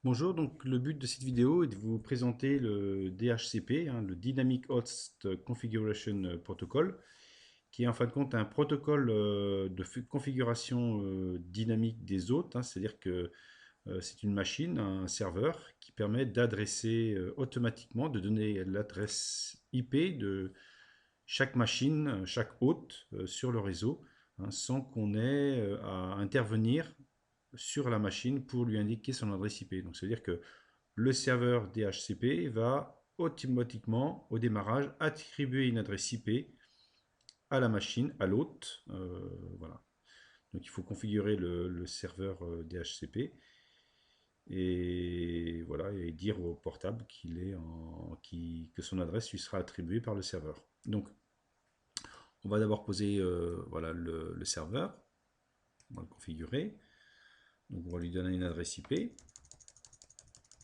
Bonjour, donc le but de cette vidéo est de vous présenter le DHCP, le Dynamic Host Configuration Protocol, qui est en fin de compte un protocole de configuration dynamique des hôtes, c'est-à-dire que c'est une machine, un serveur, qui permet d'adresser automatiquement, de donner l'adresse IP de chaque machine, chaque hôte sur le réseau, sans qu'on ait à intervenir sur la machine pour lui indiquer son adresse IP. Donc, c'est-à-dire que le serveur DHCP va automatiquement, au démarrage, attribuer une adresse IP à la machine, à l'hôte. Voilà. Donc, il faut configurer le serveur DHCP et voilà, et dire au portable que son adresse lui sera attribuée par le serveur. Donc, on va d'abord poser voilà, le serveur, on va le configurer. Donc, on va lui donner une adresse IP.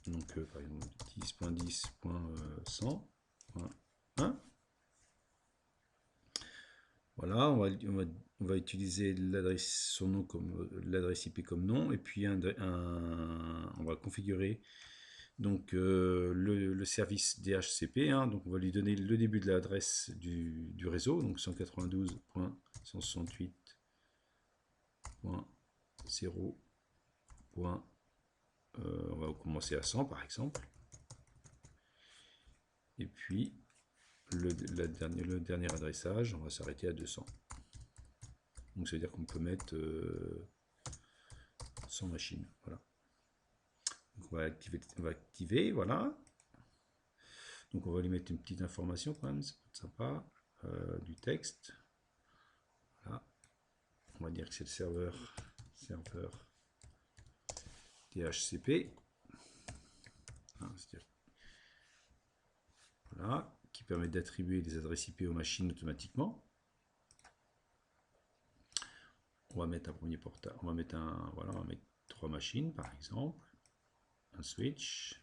Donc, par exemple, 10.10.100.1. Voilà, on va utiliser son nom comme l'adresse IP comme nom, et puis on va configurer donc le service DHCP. Donc on va lui donner le début de l'adresse du réseau, donc 192.168.0. On va commencer à 100 par exemple, et puis le dernier adressage, on va s'arrêter à 200. Donc ça veut dire qu'on peut mettre 100 machines. Voilà. Donc on va activer, voilà. Donc on va lui mettre une petite information quand même, ça peut être sympa. Du texte. Voilà. On va dire que c'est le serveur DHCP. Voilà, qui permet d'attribuer les adresses IP aux machines automatiquement. On va mettre un premier portable, on va mettre voilà, on va mettre 3 machines par exemple, un switch.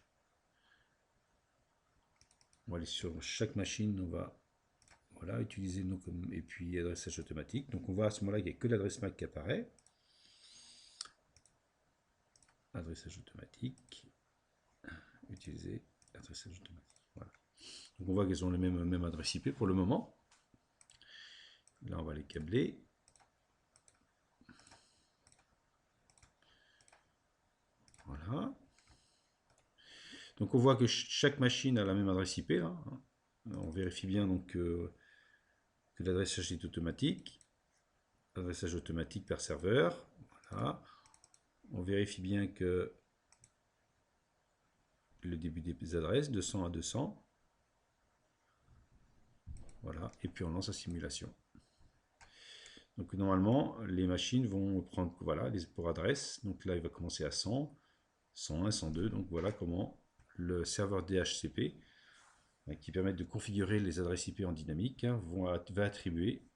On va aller sur chaque machine, on va voilà, utiliser nous comme, et puis adressage automatique. Donc on voit à ce moment-là qu'il n'y a que l'adresse MAC qui apparaît. Adressage automatique, utiliser adressage automatique. Voilà. Donc on voit qu'elles ont les mêmes adresses IP pour le moment. Là on va les câbler. Voilà. Donc on voit que chaque machine a la même adresse IP là. On vérifie bien donc que l'adressage est automatique. Adressage automatique par serveur. Voilà. On vérifie bien que le début des adresses, de 100 à 200. Voilà. Et puis on lance la simulation. Donc normalement, les machines vont prendre voilà, pour adresse. Donc là, il va commencer à 100, 101, 102. Donc voilà comment le serveur DHCP, qui permet de configurer les adresses IP en dynamique, va attribuer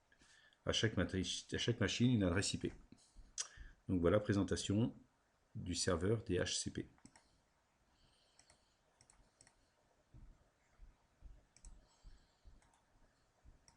à chaque machine une adresse IP. Donc voilà, présentation du serveur DHCP.